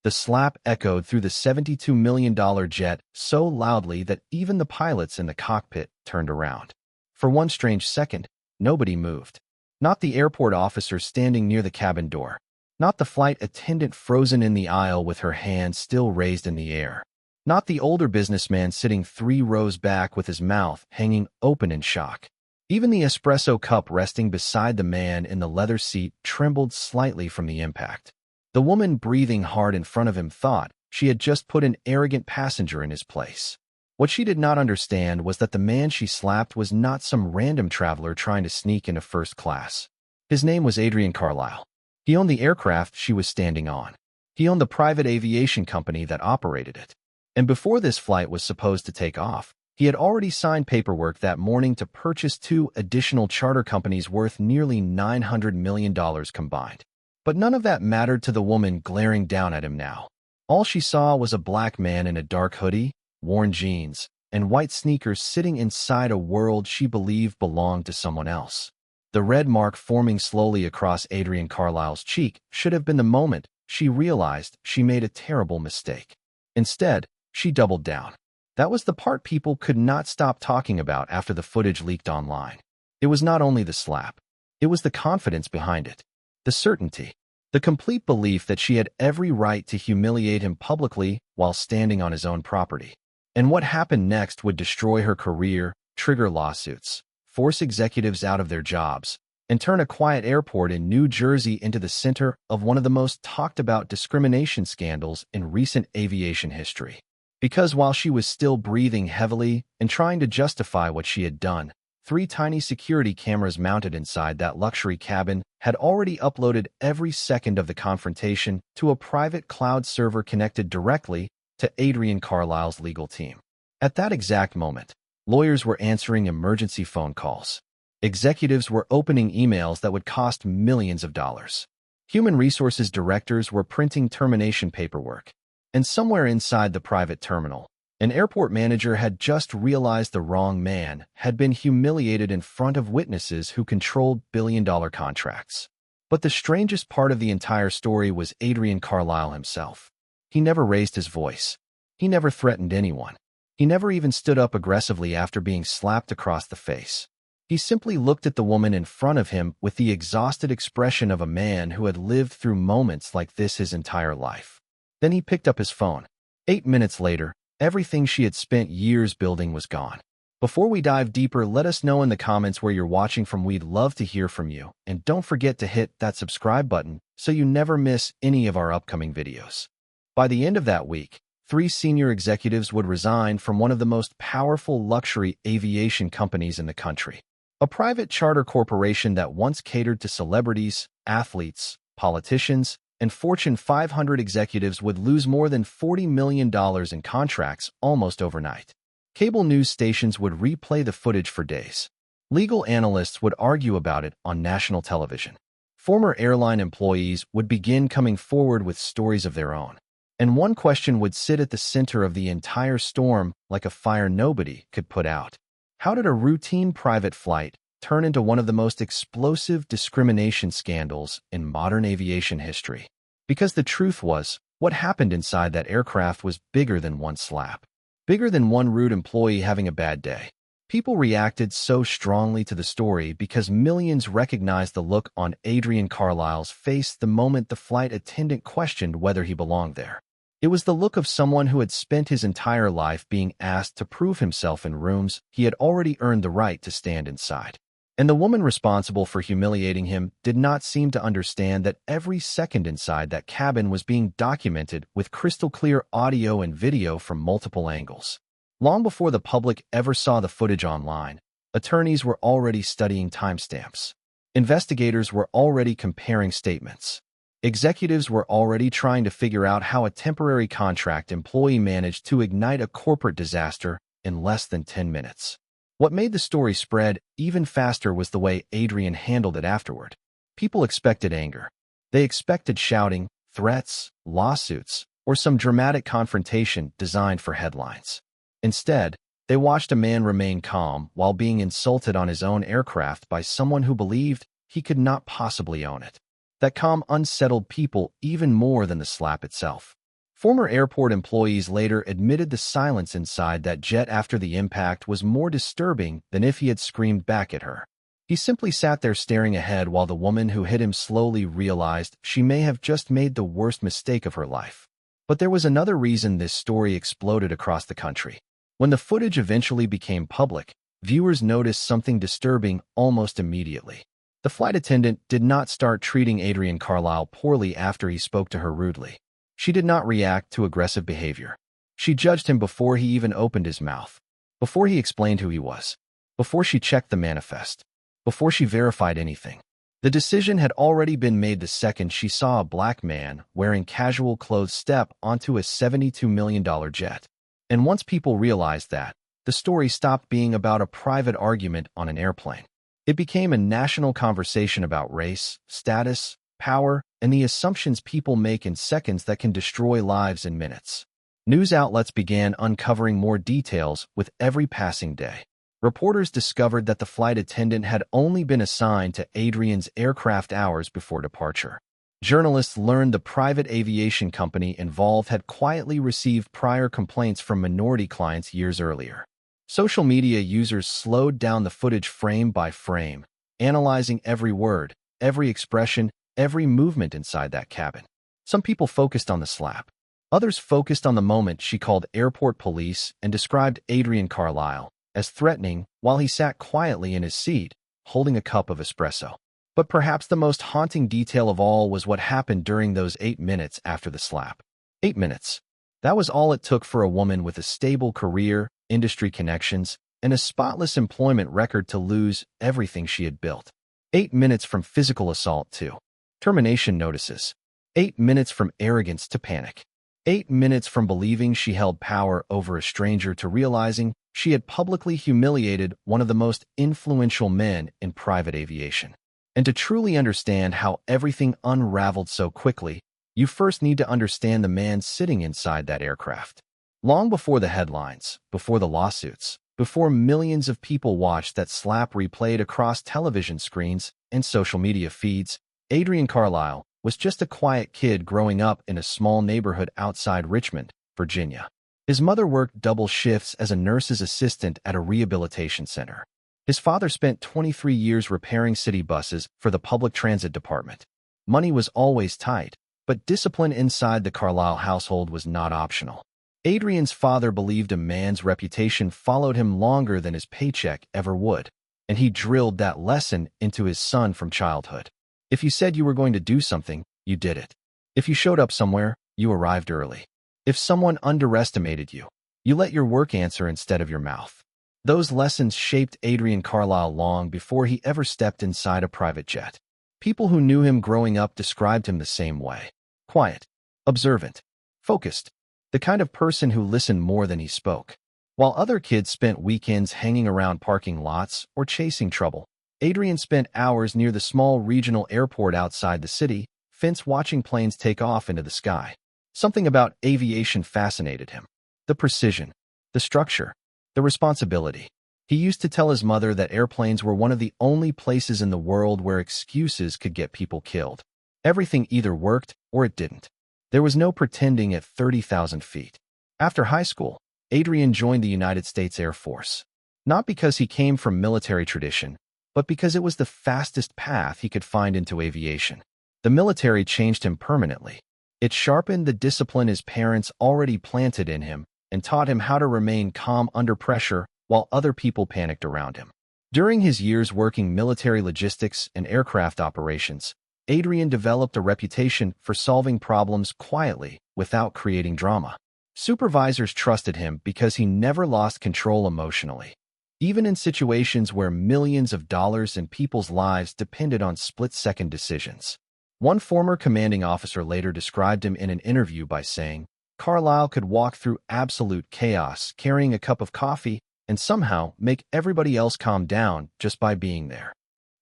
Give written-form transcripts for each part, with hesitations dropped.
The slap echoed through the $72 million jet so loudly that even the pilots in the cockpit turned around. For one strange second, nobody moved. Not the airport officer standing near the cabin door. Not the flight attendant frozen in the aisle with her hand still raised in the air. Not the older businessman sitting 3 rows back with his mouth hanging open in shock. Even the espresso cup resting beside the man in the leather seat trembled slightly from the impact. The woman breathing hard in front of him thought she had just put an arrogant passenger in his place. What she did not understand was that the man she slapped was not some random traveler trying to sneak into first class. His name was Adrian Carlisle. He owned the aircraft she was standing on. He owned the private aviation company that operated it. And before this flight was supposed to take off, he had already signed paperwork that morning to purchase 2 additional charter companies worth nearly $900 million combined. But none of that mattered to the woman glaring down at him now. All she saw was a black man in a dark hoodie, worn jeans, and white sneakers sitting inside a world she believed belonged to someone else. The red mark forming slowly across Adrian Carlisle's cheek should have been the moment she realized she made a terrible mistake. Instead, she doubled down. That was the part people could not stop talking about after the footage leaked online. It was not only the slap. It was the confidence behind it. The certainty. The complete belief that she had every right to humiliate him publicly while standing on his own property. And what happened next would destroy her career, trigger lawsuits, force executives out of their jobs, and turn a quiet airport in New Jersey into the center of one of the most talked-about discrimination scandals in recent aviation history. Because while she was still breathing heavily and trying to justify what she had done, 3 tiny security cameras mounted inside that luxury cabin had already uploaded every second of the confrontation to a private cloud server connected directly to Adrian Carlisle's legal team. At that exact moment, lawyers were answering emergency phone calls. Executives were opening emails that would cost millions of dollars. Human resources directors were printing termination paperwork. And somewhere inside the private terminal, an airport manager had just realized the wrong man had been humiliated in front of witnesses who controlled billion-dollar contracts. But the strangest part of the entire story was Adrian Carlisle himself. He never raised his voice. He never threatened anyone. He never even stood up aggressively after being slapped across the face. He simply looked at the woman in front of him with the exhausted expression of a man who had lived through moments like this his entire life. Then he picked up his phone. 8 minutes later, everything she had spent years building was gone. Before we dive deeper, let us know in the comments where you're watching from. We'd love to hear from you. And don't forget to hit that subscribe button so you never miss any of our upcoming videos. By the end of that week, 3 senior executives would resign from one of the most powerful luxury aviation companies in the country. A private charter corporation that once catered to celebrities, athletes, politicians, and Fortune 500 executives would lose more than $40 million in contracts almost overnight. Cable news stations would replay the footage for days. Legal analysts would argue about it on national television. Former airline employees would begin coming forward with stories of their own. And one question would sit at the center of the entire storm like a fire nobody could put out. How did a routine private flight turn into one of the most explosive discrimination scandals in modern aviation history? Because the truth was, what happened inside that aircraft was bigger than one slap. Bigger than one rude employee having a bad day. People reacted so strongly to the story because millions recognized the look on Adrian Carlisle's face the moment the flight attendant questioned whether he belonged there. It was the look of someone who had spent his entire life being asked to prove himself in rooms he had already earned the right to stand inside. And the woman responsible for humiliating him did not seem to understand that every second inside that cabin was being documented with crystal clear audio and video from multiple angles. Long before the public ever saw the footage online, attorneys were already studying timestamps. Investigators were already comparing statements. Executives were already trying to figure out how a temporary contract employee managed to ignite a corporate disaster in less than 10 minutes. What made the story spread even faster was the way Adrian handled it afterward. People expected anger. They expected shouting, threats, lawsuits, or some dramatic confrontation designed for headlines. Instead, they watched a man remain calm while being insulted on his own aircraft by someone who believed he could not possibly own it. That calm unsettled people even more than the slap itself. Former airport employees later admitted the silence inside that jet after the impact was more disturbing than if he had screamed back at her. He simply sat there staring ahead while the woman who hit him slowly realized she may have just made the worst mistake of her life. But there was another reason this story exploded across the country. When the footage eventually became public, viewers noticed something disturbing almost immediately. The flight attendant did not start treating Adrian Carlisle poorly after he spoke to her rudely. She did not react to aggressive behavior. She judged him before he even opened his mouth, before he explained who he was, before she checked the manifest, before she verified anything. The decision had already been made the second she saw a black man wearing casual clothes step onto a $72 million jet. And once people realized that, the story stopped being about a private argument on an airplane. It became a national conversation about race, status, power, and the assumptions people make in seconds that can destroy lives in minutes. News outlets began uncovering more details with every passing day. Reporters discovered that the flight attendant had only been assigned to Adrian's aircraft hours before departure. Journalists learned the private aviation company involved had quietly received prior complaints from minority clients years earlier. Social media users slowed down the footage frame by frame, analyzing every word, every expression, every movement inside that cabin. Some people focused on the slap. Others focused on the moment she called airport police and described Adrian Carlisle as threatening while he sat quietly in his seat, holding a cup of espresso. But perhaps the most haunting detail of all was what happened during those 8 minutes after the slap. 8 minutes. That was all it took for a woman with a stable career, industry connections, and a spotless employment record to lose everything she had built. 8 minutes from physical assault to termination notices. 8 minutes from arrogance to panic. 8 minutes from believing she held power over a stranger to realizing she had publicly humiliated one of the most influential men in private aviation. And to truly understand how everything unraveled so quickly, you first need to understand the man sitting inside that aircraft. Long before the headlines, before the lawsuits, before millions of people watched that slap replayed across television screens and social media feeds, Adrian Carlisle was just a quiet kid growing up in a small neighborhood outside Richmond, Virginia. His mother worked double shifts as a nurse's assistant at a rehabilitation center. His father spent 23 years repairing city buses for the public transit department. Money was always tight, but discipline inside the Carlisle household was not optional. Adrian's father believed a man's reputation followed him longer than his paycheck ever would, and he drilled that lesson into his son from childhood. If you said you were going to do something, you did it. If you showed up somewhere, you arrived early. If someone underestimated you, you let your work answer instead of your mouth. Those lessons shaped Adrian Carlisle long before he ever stepped inside a private jet. People who knew him growing up described him the same way. Quiet, observant, focused, the kind of person who listened more than he spoke. While other kids spent weekends hanging around parking lots or chasing trouble, Adrian spent hours near the small regional airport outside the city, fence watching planes take off into the sky. Something about aviation fascinated him. The precision, the structure, the responsibility. He used to tell his mother that airplanes were one of the only places in the world where excuses could get people killed. Everything either worked or it didn't. There was no pretending at 30,000 feet. After high school, Adrian joined the United States Air Force. Not because he came from military tradition, but because it was the fastest path he could find into aviation. The military changed him permanently. It sharpened the discipline his parents already planted in him and taught him how to remain calm under pressure while other people panicked around him. During his years working military logistics and aircraft operations, Adrian developed a reputation for solving problems quietly without creating drama. Supervisors trusted him because he never lost control emotionally, even in situations where millions of dollars and people's lives depended on split-second decisions. One former commanding officer later described him in an interview by saying, Carlisle could walk through absolute chaos carrying a cup of coffee and somehow make everybody else calm down just by being there.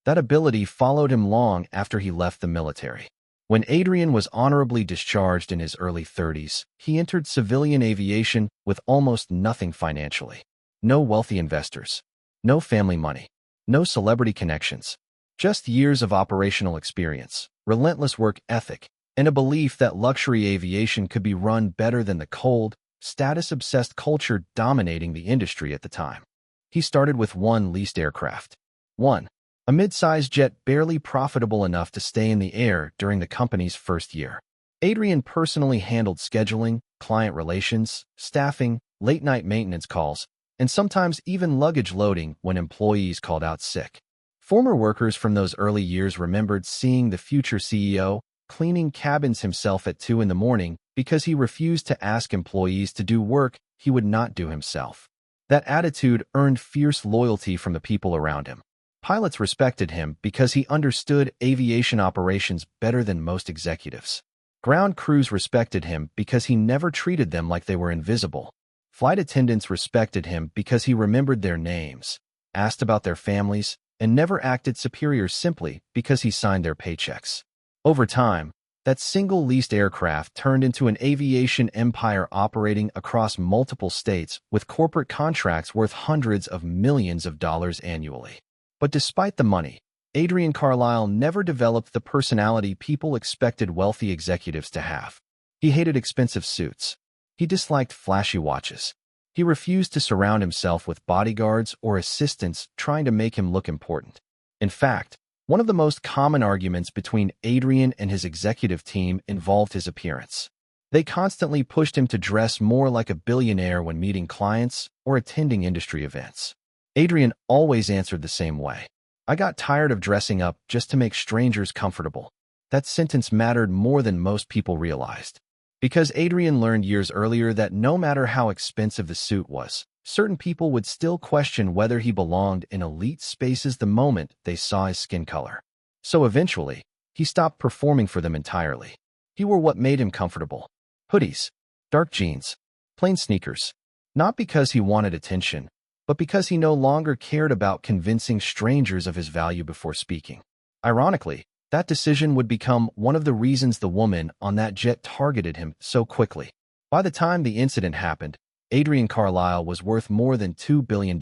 That ability followed him long after he left the military. When Adrian was honorably discharged in his early 30s, he entered civilian aviation with almost nothing financially. No wealthy investors, no family money, no celebrity connections, just years of operational experience, relentless work ethic, and a belief that luxury aviation could be run better than the cold, status-obsessed culture dominating the industry at the time. He started with one leased aircraft. 1. A mid-sized jet barely profitable enough to stay in the air during the company's first year. Adrian personally handled scheduling, client relations, staffing, late-night maintenance calls, and sometimes even luggage loading when employees called out sick. Former workers from those early years remembered seeing the future CEO cleaning cabins himself at 2 in the morning because he refused to ask employees to do work he would not do himself. That attitude earned fierce loyalty from the people around him. Pilots respected him because he understood aviation operations better than most executives. Ground crews respected him because he never treated them like they were invisible. Flight attendants respected him because he remembered their names, asked about their families, and never acted superior simply because he signed their paychecks. Over time, that single leased aircraft turned into an aviation empire operating across multiple states with corporate contracts worth hundreds of millions of dollars annually. But despite the money, Adrian Carlisle never developed the personality people expected wealthy executives to have. He hated expensive suits. He disliked flashy watches. He refused to surround himself with bodyguards or assistants trying to make him look important. In fact, one of the most common arguments between Adrian and his executive team involved his appearance. They constantly pushed him to dress more like a billionaire when meeting clients or attending industry events. Adrian always answered the same way. "I got tired of dressing up just to make strangers comfortable." That sentence mattered more than most people realized. Because Adrian learned years earlier that no matter how expensive the suit was, certain people would still question whether he belonged in elite spaces the moment they saw his skin color. So eventually, he stopped performing for them entirely. He wore what made him comfortable: hoodies, dark jeans, plain sneakers. Not because he wanted attention, but because he no longer cared about convincing strangers of his value before speaking. Ironically, that decision would become one of the reasons the woman on that jet targeted him so quickly. By the time the incident happened, Adrian Carlisle was worth more than $2 billion.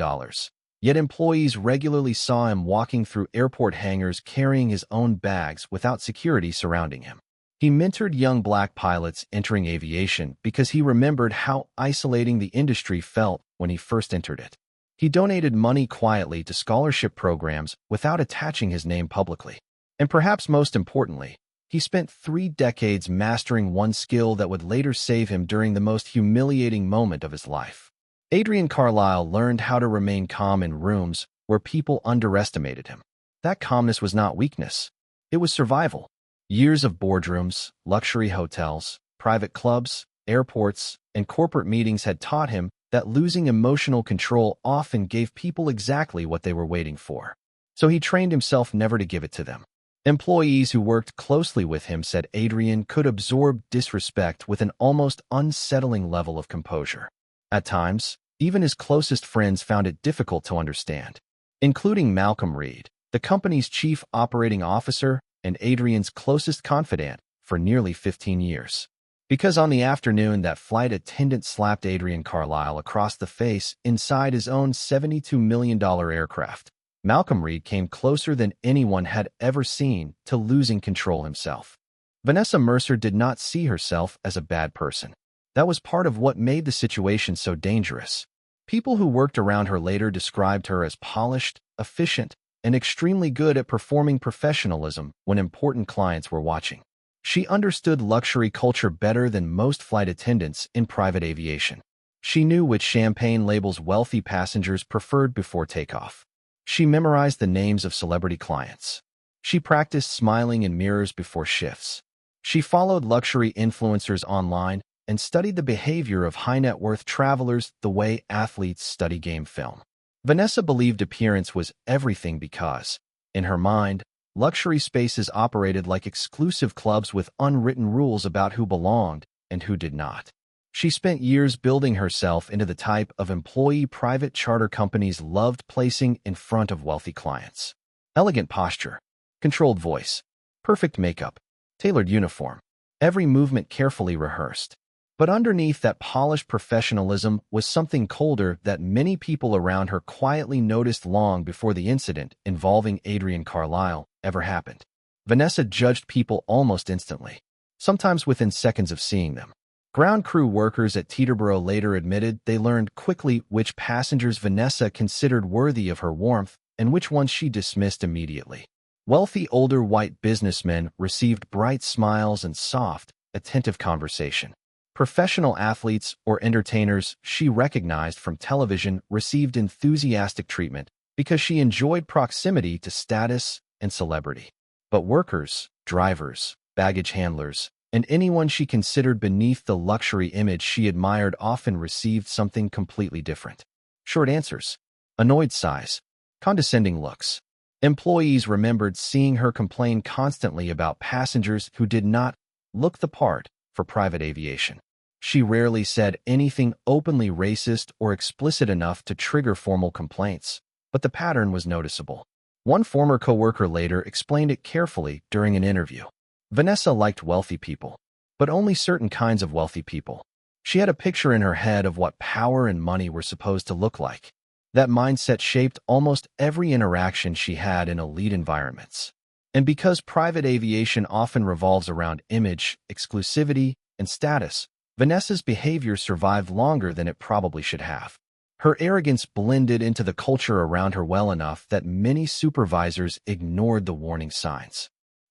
Yet employees regularly saw him walking through airport hangars carrying his own bags without security surrounding him. He mentored young black pilots entering aviation because he remembered how isolating the industry felt when he first entered it. He donated money quietly to scholarship programs without attaching his name publicly. And perhaps most importantly, he spent 3 decades mastering one skill that would later save him during the most humiliating moment of his life. Adrian Carlisle learned how to remain calm in rooms where people underestimated him. That calmness was not weakness. It was survival. Years of boardrooms, luxury hotels, private clubs, airports, and corporate meetings had taught him that losing emotional control often gave people exactly what they were waiting for. So he trained himself never to give it to them. Employees who worked closely with him said Adrian could absorb disrespect with an almost unsettling level of composure. At times, even his closest friends found it difficult to understand, including Malcolm Reed, the company's chief operating officer and Adrian's closest confidant for nearly 15 years. Because on the afternoon that flight attendant slapped Adrian Carlisle across the face inside his own $72 million aircraft, Malcolm Reed came closer than anyone had ever seen to losing control himself. Vanessa Mercer did not see herself as a bad person. That was part of what made the situation so dangerous. People who worked around her later described her as polished, efficient, and extremely good at performing professionalism when important clients were watching. She understood luxury culture better than most flight attendants in private aviation. She knew which champagne labels wealthy passengers preferred before takeoff. She memorized the names of celebrity clients. She practiced smiling in mirrors before shifts. She followed luxury influencers online and studied the behavior of high-net-worth travelers the way athletes study game film. Vanessa believed appearance was everything because, in her mind, luxury spaces operated like exclusive clubs with unwritten rules about who belonged and who did not. She spent years building herself into the type of employee private charter companies loved placing in front of wealthy clients. Elegant posture, controlled voice, perfect makeup, tailored uniform, every movement carefully rehearsed. But underneath that polished professionalism was something colder that many people around her quietly noticed long before the incident involving Adrian Carlisle ever happened. Vanessa judged people almost instantly. sometimes within seconds of seeing them. Ground crew workers at Teterboro later admitted they learned quickly which passengers Vanessa considered worthy of her warmth and which ones she dismissed immediately. Wealthy older white businessmen received bright smiles and soft, attentive conversation. Professional athletes or entertainers she recognized from television received enthusiastic treatment because she enjoyed proximity to status and celebrity. But workers, drivers, baggage handlers, and anyone she considered beneath the luxury image she admired often received something completely different. Short answers: annoyed sighs, condescending looks. Employees remembered seeing her complain constantly about passengers who did not look the part for private aviation. She rarely said anything openly racist or explicit enough to trigger formal complaints, but the pattern was noticeable. One former coworker later explained it carefully during an interview. Vanessa liked wealthy people, but only certain kinds of wealthy people. She had a picture in her head of what power and money were supposed to look like. That mindset shaped almost every interaction she had in elite environments. And because private aviation often revolves around image, exclusivity, and status, Vanessa's behavior survived longer than it probably should have. Her arrogance blended into the culture around her well enough that many supervisors ignored the warning signs.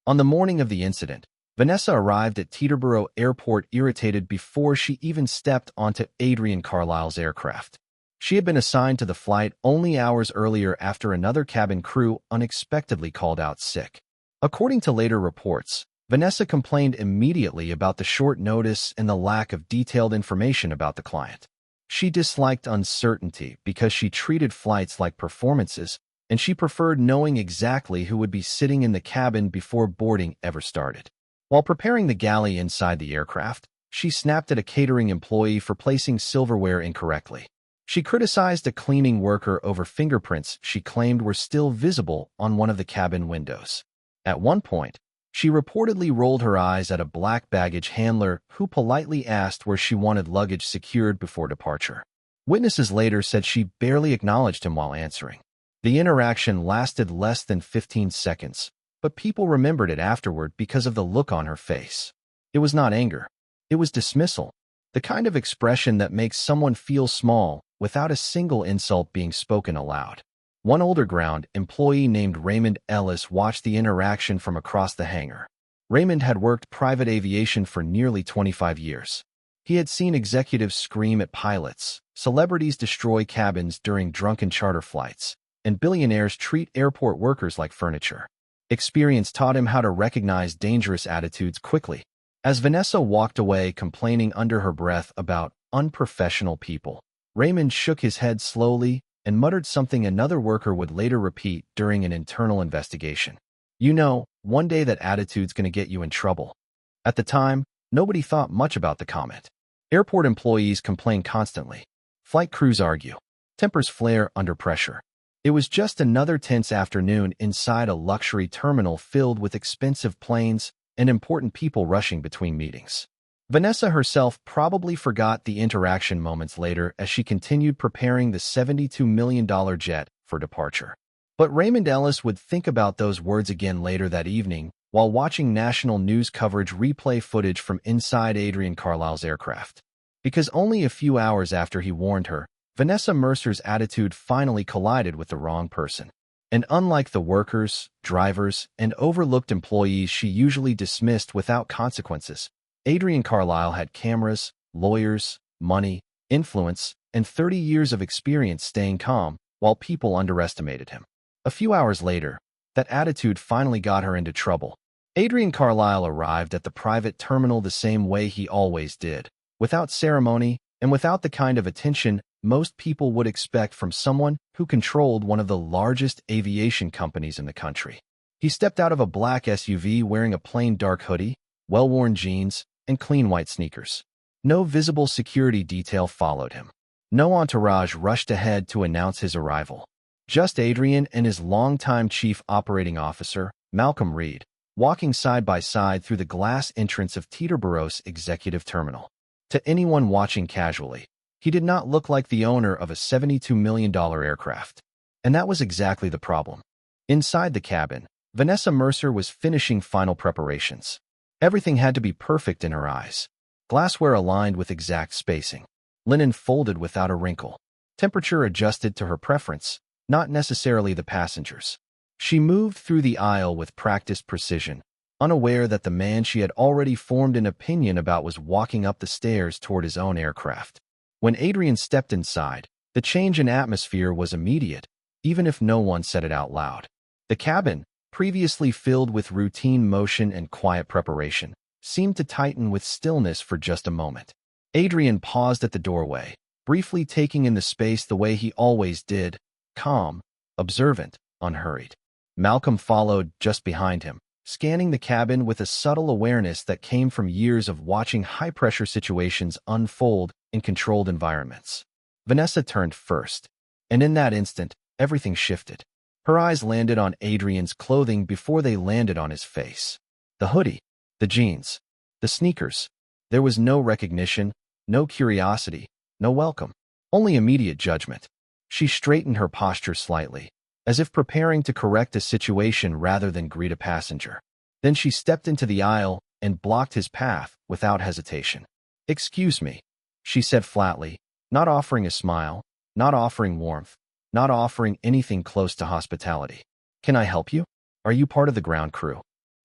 On the morning of the incident, Vanessa arrived at Teterboro Airport irritated before she even stepped onto Adrian Carlisle's aircraft. She had been assigned to the flight only hours earlier after another cabin crew unexpectedly called out sick. According to later reports, Vanessa complained immediately about the short notice and the lack of detailed information about the client. She disliked uncertainty because she treated flights like performances, and she preferred knowing exactly who would be sitting in the cabin before boarding ever started. While preparing the galley inside the aircraft, she snapped at a catering employee for placing silverware incorrectly. She criticized a cleaning worker over fingerprints she claimed were still visible on one of the cabin windows. At one point, she reportedly rolled her eyes at a black baggage handler who politely asked where she wanted luggage secured before departure. Witnesses later said she barely acknowledged him while answering. The interaction lasted less than 15 seconds, but people remembered it afterward because of the look on her face. It was not anger. It was dismissal, the kind of expression that makes someone feel small without a single insult being spoken aloud. One older ground employee named Raymond Ellis watched the interaction from across the hangar. Raymond had worked private aviation for nearly 25 years. He had seen executives scream at pilots, celebrities destroy cabins during drunken charter flights, and billionaires treat airport workers like furniture. Experience taught him how to recognize dangerous attitudes quickly. As Vanessa walked away complaining under her breath about unprofessional people, Raymond shook his head slowly and muttered something another worker would later repeat during an internal investigation. "You know, one day that attitude's gonna get you in trouble." At the time, nobody thought much about the comment. Airport employees complain constantly. Flight crews argue. Tempers flare under pressure. It was just another tense afternoon inside a luxury terminal filled with expensive planes and important people rushing between meetings. Vanessa herself probably forgot the interaction moments later as she continued preparing the $72 million jet for departure. But Raymond Ellis would think about those words again later that evening while watching national news coverage replay footage from inside Adrian Carlisle's aircraft. Because only a few hours after he warned her, Vanessa Mercer's attitude finally collided with the wrong person. And unlike the workers, drivers, and overlooked employees she usually dismissed without consequences, Adrian Carlisle had cameras, lawyers, money, influence, and 30 years of experience staying calm while people underestimated him. A few hours later, that attitude finally got her into trouble. Adrian Carlisle arrived at the private terminal the same way he always did, without ceremony and without the kind of attention most people would expect from someone who controlled one of the largest aviation companies in the country. He stepped out of a black SUV wearing a plain dark hoodie, well-worn jeans, and clean white sneakers. No visible security detail followed him. No entourage rushed ahead to announce his arrival. Just Adrian and his longtime chief operating officer, Malcolm Reed, walking side by side through the glass entrance of Teterboro's executive terminal. To anyone watching casually, he did not look like the owner of a $72 million aircraft. And that was exactly the problem. Inside the cabin, Vanessa Mercer was finishing final preparations. Everything had to be perfect in her eyes. Glassware aligned with exact spacing. Linen folded without a wrinkle. Temperature adjusted to her preference, not necessarily the passenger's. She moved through the aisle with practiced precision, unaware that the man she had already formed an opinion about was walking up the stairs toward his own aircraft. When Adrian stepped inside, the change in atmosphere was immediate, even if no one said it out loud. The cabin, previously filled with routine motion and quiet preparation, seemed to tighten with stillness for just a moment. Adrian paused at the doorway, briefly taking in the space the way he always did, calm, observant, unhurried. Malcolm followed just behind him, scanning the cabin with a subtle awareness that came from years of watching high-pressure situations unfold in controlled environments. Vanessa turned first, and in that instant, everything shifted. Her eyes landed on Adrian's clothing before they landed on his face. The hoodie, the jeans, the sneakers. There was no recognition, no curiosity, no welcome, only immediate judgment. She straightened her posture slightly, as if preparing to correct a situation rather than greet a passenger. Then she stepped into the aisle and blocked his path without hesitation. "Excuse me," she said flatly, not offering a smile, not offering warmth, not offering anything close to hospitality. "Can I help you? Are you part of the ground crew?"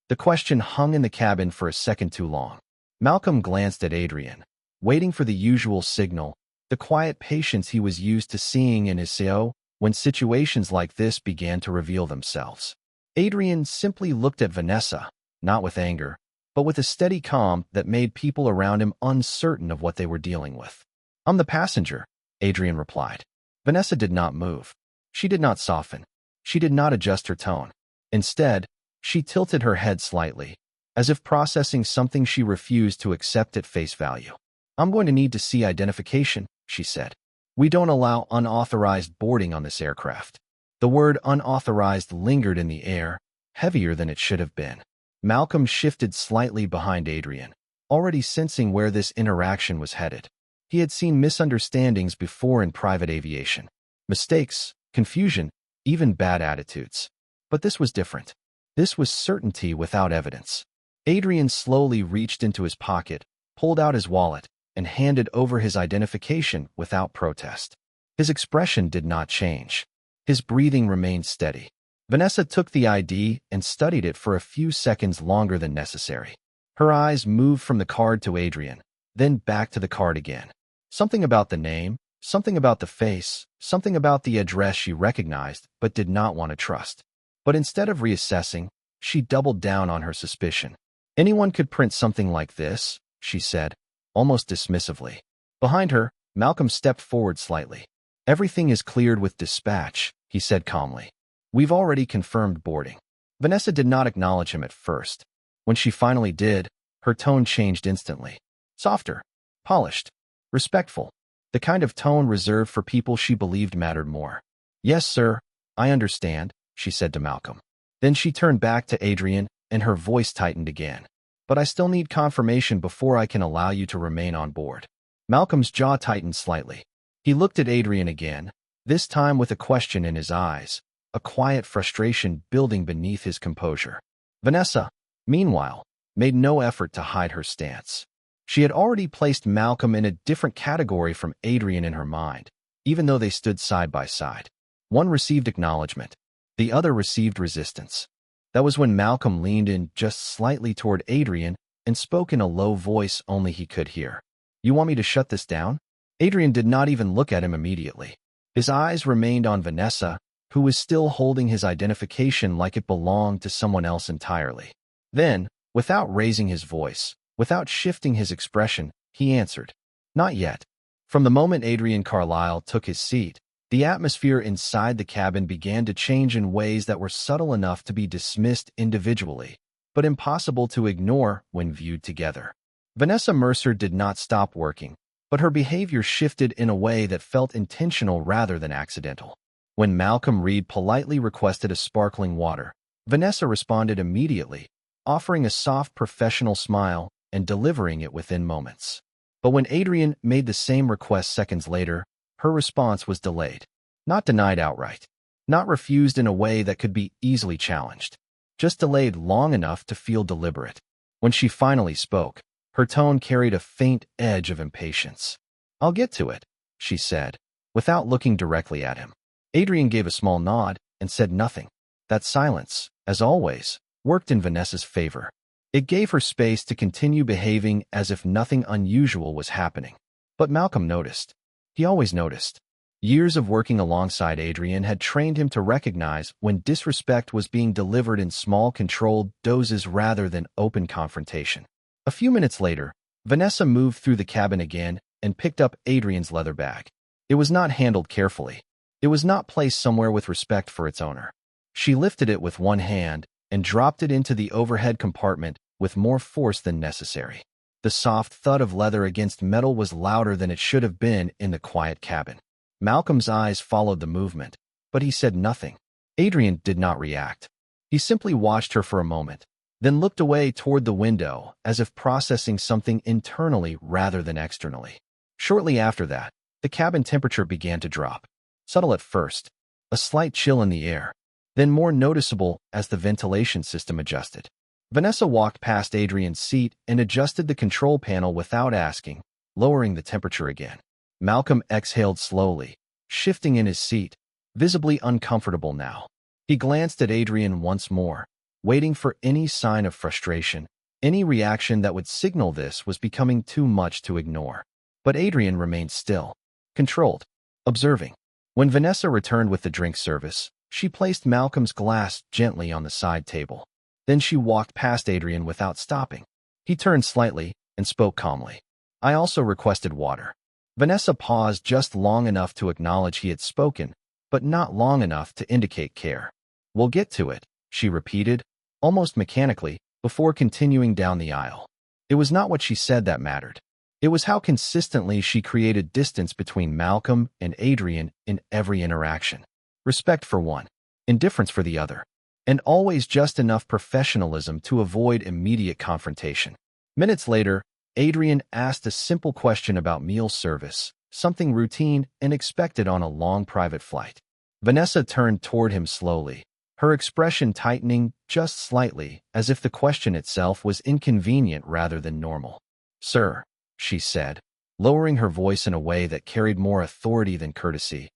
The question hung in the cabin for a second too long. Malcolm glanced at Adrian, waiting for the usual signal, the quiet patience he was used to seeing in his CO when situations like this began to reveal themselves. Adrian simply looked at Vanessa, not with anger, but with a steady calm that made people around him uncertain of what they were dealing with. "I'm the passenger," Adrian replied. Vanessa did not move. She did not soften. She did not adjust her tone. Instead, she tilted her head slightly, as if processing something she refused to accept at face value. "I'm going to need to see identification," she said. "We don't allow unauthorized boarding on this aircraft." The word unauthorized lingered in the air, heavier than it should have been. Malcolm shifted slightly behind Adrian, already sensing where this interaction was headed. He had seen misunderstandings before in private aviation. Mistakes, confusion, even bad attitudes. But this was different. This was certainty without evidence. Adrian slowly reached into his pocket, pulled out his wallet, and handed over his identification without protest. His expression did not change. His breathing remained steady. Vanessa took the ID and studied it for a few seconds longer than necessary. Her eyes moved from the card to Adrian, then back to the card again. Something about the name, something about the face, something about the address she recognized but did not want to trust. But instead of reassessing, she doubled down on her suspicion. "Anyone could print something like this," she said, almost dismissively. Behind her, Malcolm stepped forward slightly. "Everything is cleared with dispatch," he said calmly. "We've already confirmed boarding." Vanessa did not acknowledge him at first. When she finally did, her tone changed instantly. Softer, polished, respectful, the kind of tone reserved for people she believed mattered more. "Yes, sir, I understand," she said to Malcolm. Then she turned back to Adrian, and her voice tightened again. "But I still need confirmation before I can allow you to remain on board." Malcolm's jaw tightened slightly. He looked at Adrian again, this time with a question in his eyes, a quiet frustration building beneath his composure. Vanessa, meanwhile, made no effort to hide her stance. She had already placed Malcolm in a different category from Adrian in her mind, even though they stood side by side. One received acknowledgement. The other received resistance. That was when Malcolm leaned in just slightly toward Adrian and spoke in a low voice only he could hear. "You want me to shut this down?" Adrian did not even look at him immediately. His eyes remained on Vanessa, who was still holding his identification like it belonged to someone else entirely. Then, without raising his voice, without shifting his expression, he answered, "Not yet." From the moment Adrian Carlyle took his seat, the atmosphere inside the cabin began to change in ways that were subtle enough to be dismissed individually, but impossible to ignore when viewed together. Vanessa Mercer did not stop working, but her behavior shifted in a way that felt intentional rather than accidental. When Malcolm Reed politely requested a sparkling water, Vanessa responded immediately, offering a soft professional smile and delivering it within moments. But when Adrian made the same request seconds later, her response was delayed. Not denied outright. Not refused in a way that could be easily challenged. Just delayed long enough to feel deliberate. When she finally spoke, her tone carried a faint edge of impatience. "I'll get to it," she said, without looking directly at him. Adrian gave a small nod and said nothing. That silence, as always, worked in Vanessa's favor. It gave her space to continue behaving as if nothing unusual was happening. But Malcolm noticed. He always noticed. Years of working alongside Adrian had trained him to recognize when disrespect was being delivered in small, controlled doses rather than open confrontation. A few minutes later, Vanessa moved through the cabin again and picked up Adrian's leather bag. It was not handled carefully. It was not placed somewhere with respect for its owner. She lifted it with one hand and dropped it into the overhead compartment with more force than necessary. The soft thud of leather against metal was louder than it should have been in the quiet cabin. Malcolm's eyes followed the movement, but he said nothing. Adrian did not react. He simply watched her for a moment, then looked away toward the window as if processing something internally rather than externally. Shortly after that, the cabin temperature began to drop. Subtle at first, a slight chill in the air, then more noticeable as the ventilation system adjusted. Vanessa walked past Adrian's seat and adjusted the control panel without asking, lowering the temperature again. Malcolm exhaled slowly, shifting in his seat, visibly uncomfortable now. He glanced at Adrian once more, waiting for any sign of frustration, any reaction that would signal this was becoming too much to ignore. But Adrian remained still, controlled, observing. When Vanessa returned with the drink service, she placed Malcolm's glass gently on the side table. Then she walked past Adrian without stopping. He turned slightly and spoke calmly. "I also requested water." Vanessa paused just long enough to acknowledge he had spoken, but not long enough to indicate care. "We'll get to it," she repeated, almost mechanically, before continuing down the aisle. It was not what she said that mattered. It was how consistently she created distance between Malcolm and Adrian in every interaction. Respect for one, indifference for the other, and always just enough professionalism to avoid immediate confrontation. Minutes later, Adrian asked a simple question about meal service, something routine and expected on a long private flight. Vanessa turned toward him slowly, her expression tightening just slightly, as if the question itself was inconvenient rather than normal. "Sir," she said, lowering her voice in a way that carried more authority than courtesy,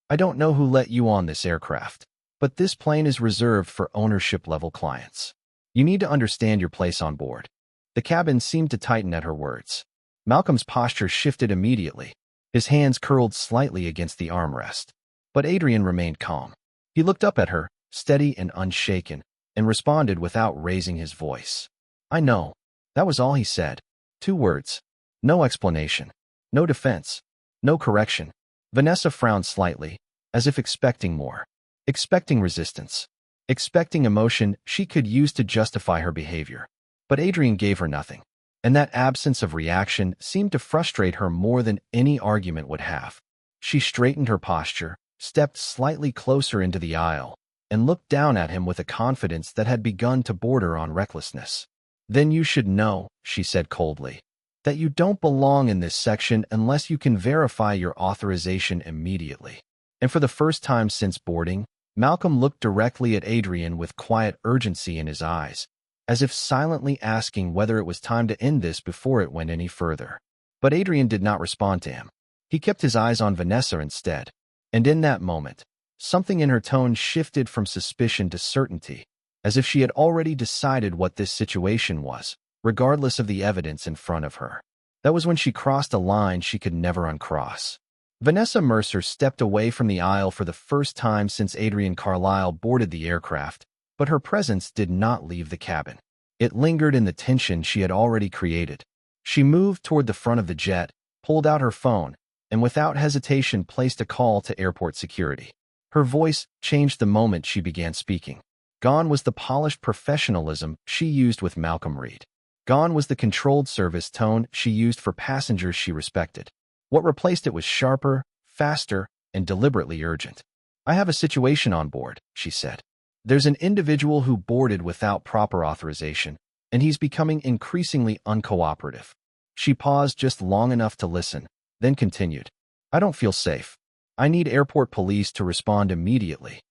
"I don't know who let you on this aircraft, but this plane is reserved for ownership-level clients. You need to understand your place on board." The cabin seemed to tighten at her words. Malcolm's posture shifted immediately. His hands curled slightly against the armrest. But Adrian remained calm. He looked up at her, steady and unshaken, and responded without raising his voice. "I know." That was all he said. 2 words. No explanation. No defense. No correction. Vanessa frowned slightly, as if expecting more. Expecting resistance. Expecting emotion she could use to justify her behavior. But Adrian gave her nothing, and that absence of reaction seemed to frustrate her more than any argument would have. She straightened her posture, stepped slightly closer into the aisle, and looked down at him with a confidence that had begun to border on recklessness. "Then you should know," she said coldly, "that you don't belong in this section unless you can verify your authorization immediately." And for the first time since boarding, Malcolm looked directly at Adrian with quiet urgency in his eyes, as if silently asking whether it was time to end this before it went any further. But Adrian did not respond to him. He kept his eyes on Vanessa instead. And in that moment, something in her tone shifted from suspicion to certainty, as if she had already decided what this situation was, regardless of the evidence in front of her. That was when she crossed a line she could never uncross. Vanessa Mercer stepped away from the aisle for the first time since Adrian Carlisle boarded the aircraft, but her presence did not leave the cabin. It lingered in the tension she had already created. She moved toward the front of the jet, pulled out her phone, and without hesitation placed a call to airport security. Her voice changed the moment she began speaking. Gone was the polished professionalism she used with Malcolm Reed. Gone was the controlled service tone she used for passengers she respected. What replaced it was sharper, faster, and deliberately urgent. "I have a situation on board," she said. "There's an individual who boarded without proper authorization, and he's becoming increasingly uncooperative." She paused just long enough to listen, then continued. "I don't feel safe. I need airport police to respond immediately."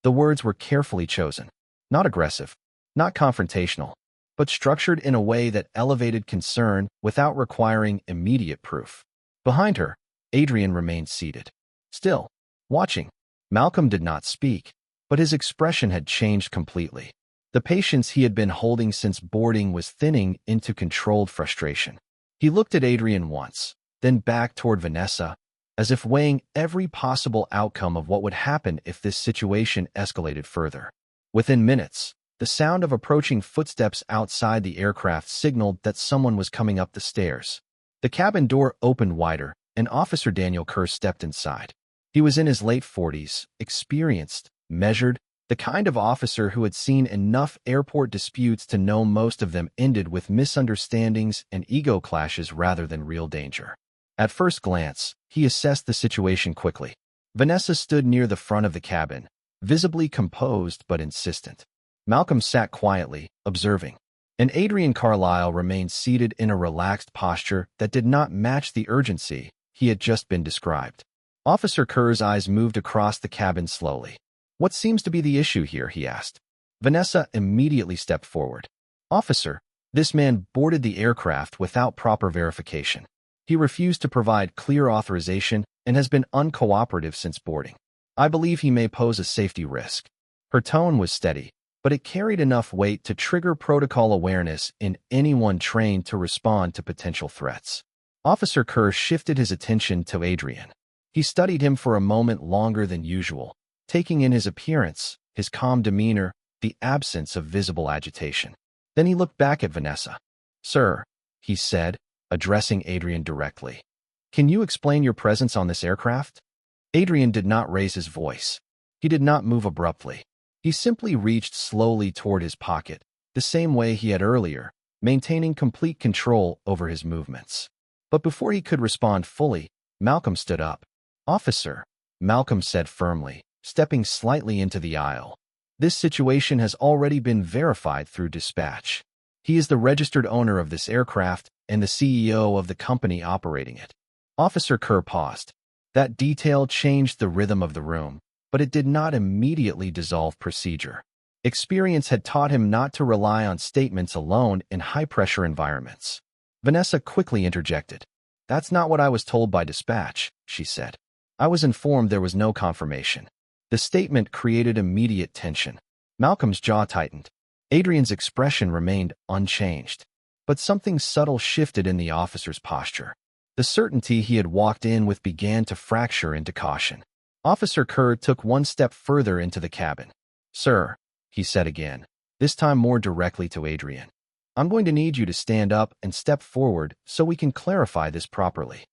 The words were carefully chosen. Not aggressive, not confrontational, but structured in a way that elevated concern without requiring immediate proof. Behind her, Adrian remained seated, still, watching. Malcolm did not speak, but his expression had changed completely. The patience he had been holding since boarding was thinning into controlled frustration. He looked at Adrian once, then back toward Vanessa, as if weighing every possible outcome of what would happen if this situation escalated further. Within minutes, the sound of approaching footsteps outside the aircraft signaled that someone was coming up the stairs. The cabin door opened wider, and Officer Daniel Kerr stepped inside. He was in his late 40s, experienced, measured, the kind of officer who had seen enough airport disputes to know most of them ended with misunderstandings and ego clashes rather than real danger. At first glance, he assessed the situation quickly. Vanessa stood near the front of the cabin, visibly composed but insistent. Malcolm sat quietly, observing, and Adrian Carlisle remained seated in a relaxed posture that did not match the urgency he had just been described. Officer Kerr's eyes moved across the cabin slowly. "What seems to be the issue here?" he asked. Vanessa immediately stepped forward. "Officer, this man boarded the aircraft without proper verification. He refused to provide clear authorization and has been uncooperative since boarding. I believe he may pose a safety risk." Her tone was steady, but it carried enough weight to trigger protocol awareness in anyone trained to respond to potential threats. Officer Kerr shifted his attention to Adrian. He studied him for a moment longer than usual, taking in his appearance, his calm demeanor, the absence of visible agitation. Then he looked back at Vanessa. "Sir," he said, addressing Adrian directly, "can you explain your presence on this aircraft?" Adrian did not raise his voice. He did not move abruptly. He simply reached slowly toward his pocket, the same way he had earlier, maintaining complete control over his movements. But before he could respond fully, Malcolm stood up. "Officer," Malcolm said firmly, stepping slightly into the aisle. "This situation has already been verified through dispatch. He is the registered owner of this aircraft and the CEO of the company operating it." Officer Kerr paused. That detail changed the rhythm of the room, but it did not immediately dissolve procedure. Experience had taught him not to rely on statements alone in high-pressure environments. Vanessa quickly interjected. "That's not what I was told by dispatch," she said. "I was informed there was no confirmation." The statement created immediate tension. Malcolm's jaw tightened. Adrian's expression remained unchanged. But something subtle shifted in the officer's posture. The certainty he had walked in with began to fracture into caution. Officer Kerr took one step further into the cabin. "Sir," he said again, this time more directly to Adrian, "I'm going to need you to stand up and step forward so we can clarify this properly."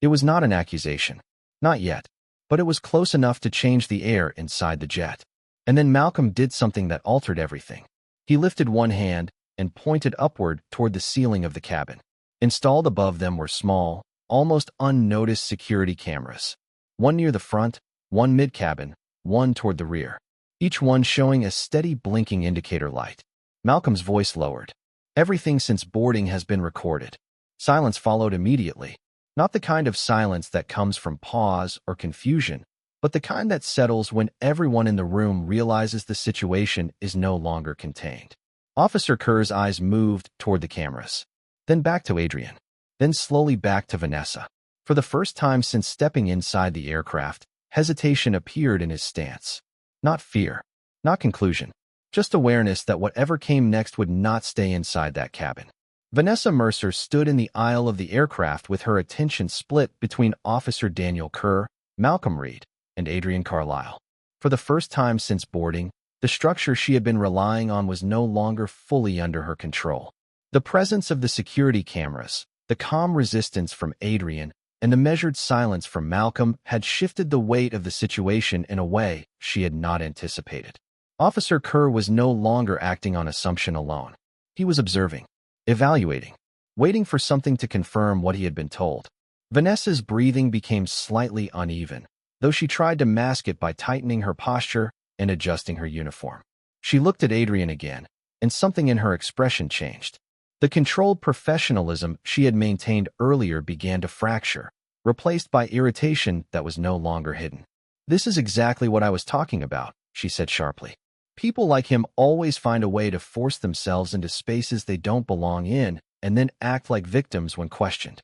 It was not an accusation. Not yet. But it was close enough to change the air inside the jet. And then Malcolm did something that altered everything. He lifted one hand and pointed upward toward the ceiling of the cabin. Installed above them were small, almost unnoticed security cameras. One near the front, one mid-cabin, one toward the rear. Each one showing a steady blinking indicator light. Malcolm's voice lowered. "Everything since boarding has been recorded." Silence followed immediately. Not the kind of silence that comes from pause or confusion, but the kind that settles when everyone in the room realizes the situation is no longer contained. Officer Kerr's eyes moved toward the cameras, then back to Adrian, then slowly back to Vanessa. For the first time since stepping inside the aircraft, hesitation appeared in his stance. Not fear, not conclusion, just awareness that whatever came next would not stay inside that cabin. Vanessa Mercer stood in the aisle of the aircraft with her attention split between Officer Daniel Kerr, Malcolm Reed, and Adrian Carlisle. For the first time since boarding, the structure she had been relying on was no longer fully under her control. The presence of the security cameras, the calm resistance from Adrian, and the measured silence from Malcolm had shifted the weight of the situation in a way she had not anticipated. Officer Kerr was no longer acting on assumption alone. He was observing, evaluating, waiting for something to confirm what he had been told. Vanessa's breathing became slightly uneven, though she tried to mask it by tightening her posture and adjusting her uniform. She looked at Adrian again, and something in her expression changed. The controlled professionalism she had maintained earlier began to fracture, replaced by irritation that was no longer hidden. "This is exactly what I was talking about," she said sharply. People like him always find a way to force themselves into spaces they don't belong in and then act like victims when questioned.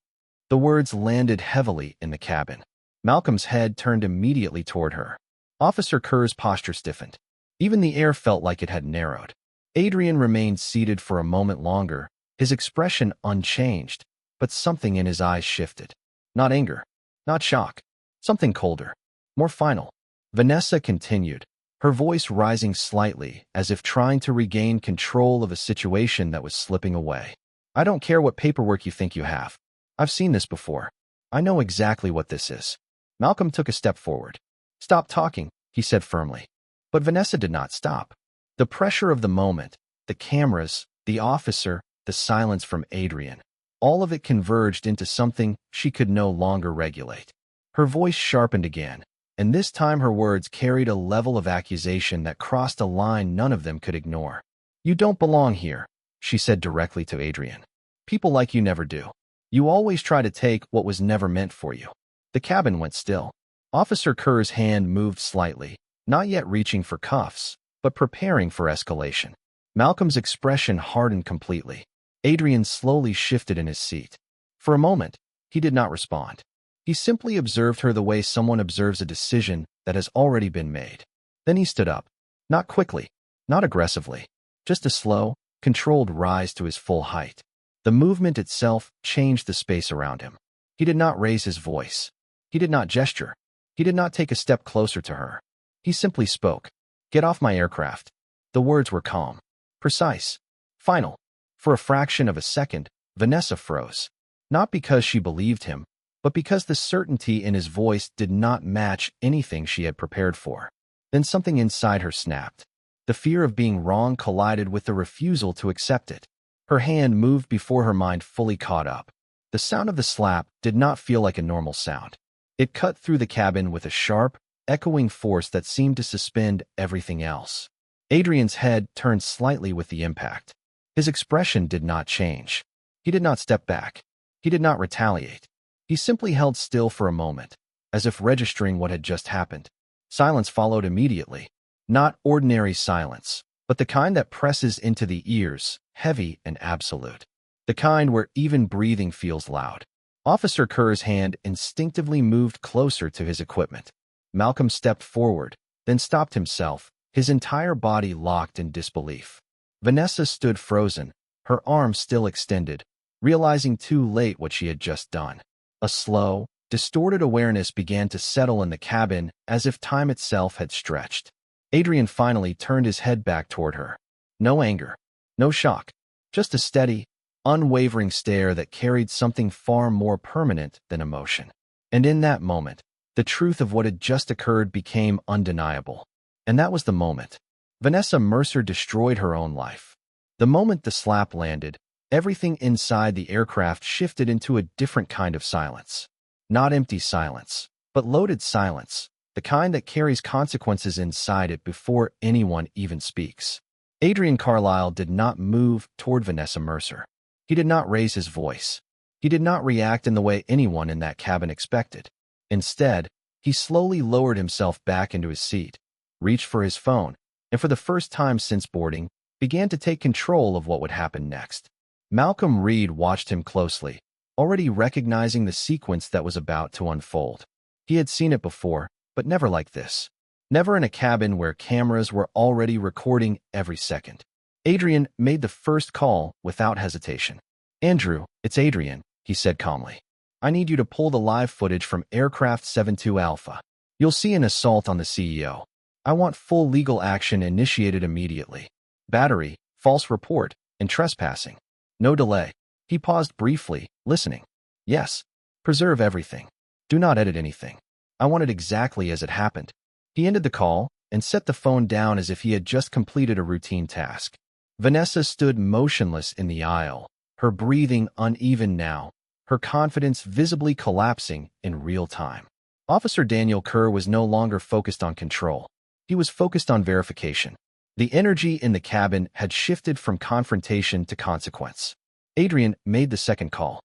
The words landed heavily in the cabin. Malcolm's head turned immediately toward her. Officer Kerr's posture stiffened. Even the air felt like it had narrowed. Adrian remained seated for a moment longer, his expression unchanged, but something in his eyes shifted. Not anger, not shock, something colder, more final. Vanessa continued, her voice rising slightly as if trying to regain control of a situation that was slipping away. I don't care what paperwork you think you have. I've seen this before. I know exactly what this is. Malcolm took a step forward. Stop talking, he said firmly. But Vanessa did not stop. The pressure of the moment, the cameras, the officer, the silence from Adrian, all of it converged into something she could no longer regulate. Her voice sharpened again, and this time her words carried a level of accusation that crossed a line none of them could ignore. You don't belong here, she said directly to Adrian. People like you never do. You always try to take what was never meant for you. The cabin went still. Officer Kerr's hand moved slightly, not yet reaching for cuffs, but preparing for escalation. Malcolm's expression hardened completely. Adrian slowly shifted in his seat. For a moment, he did not respond. He simply observed her the way someone observes a decision that has already been made. Then he stood up. Not quickly, not aggressively, just a slow, controlled rise to his full height. The movement itself changed the space around him. He did not raise his voice. He did not gesture. He did not take a step closer to her. He simply spoke. Get off my aircraft. The words were calm, precise, final. For a fraction of a second, Vanessa froze. Not because she believed him, but because the certainty in his voice did not match anything she had prepared for. Then something inside her snapped. The fear of being wrong collided with the refusal to accept it. Her hand moved before her mind fully caught up. The sound of the slap did not feel like a normal sound. It cut through the cabin with a sharp, echoing force that seemed to suspend everything else. Adrian's head turned slightly with the impact. His expression did not change. He did not step back. He did not retaliate. He simply held still for a moment, as if registering what had just happened. Silence followed immediately. Not ordinary silence, but the kind that presses into the ears, heavy and absolute. The kind where even breathing feels loud. Officer Kerr's hand instinctively moved closer to his equipment. Malcolm stepped forward, then stopped himself, his entire body locked in disbelief. Vanessa stood frozen, her arms still extended, realizing too late what she had just done. A slow, distorted awareness began to settle in the cabin as if time itself had stretched. Adrian finally turned his head back toward her. No anger, no shock, just a steady, unwavering stare that carried something far more permanent than emotion. And in that moment, the truth of what had just occurred became undeniable. And that was the moment. Vanessa Mercer destroyed her own life. The moment the slap landed, everything inside the aircraft shifted into a different kind of silence. Not empty silence, but loaded silence, the kind that carries consequences inside it before anyone even speaks. Adrian Carlisle did not move toward Vanessa Mercer. He did not raise his voice. He did not react in the way anyone in that cabin expected. Instead, he slowly lowered himself back into his seat, reached for his phone, and for the first time since boarding, began to take control of what would happen next. Malcolm Reed watched him closely, already recognizing the sequence that was about to unfold. He had seen it before, but never like this. Never in a cabin where cameras were already recording every second. Adrian made the first call without hesitation. Andrew, it's Adrian, he said calmly. I need you to pull the live footage from Aircraft 72 Alpha. You'll see an assault on the CEO. I want full legal action initiated immediately. Battery, false report, and trespassing. No delay. He paused briefly, listening. Yes. Preserve everything. Do not edit anything. I want it exactly as it happened. He ended the call and set the phone down as if he had just completed a routine task. Vanessa stood motionless in the aisle, her breathing uneven now, her confidence visibly collapsing in real time. Officer Daniel Kerr was no longer focused on control. He was focused on verification. The energy in the cabin had shifted from confrontation to consequence. Adrian made the second call.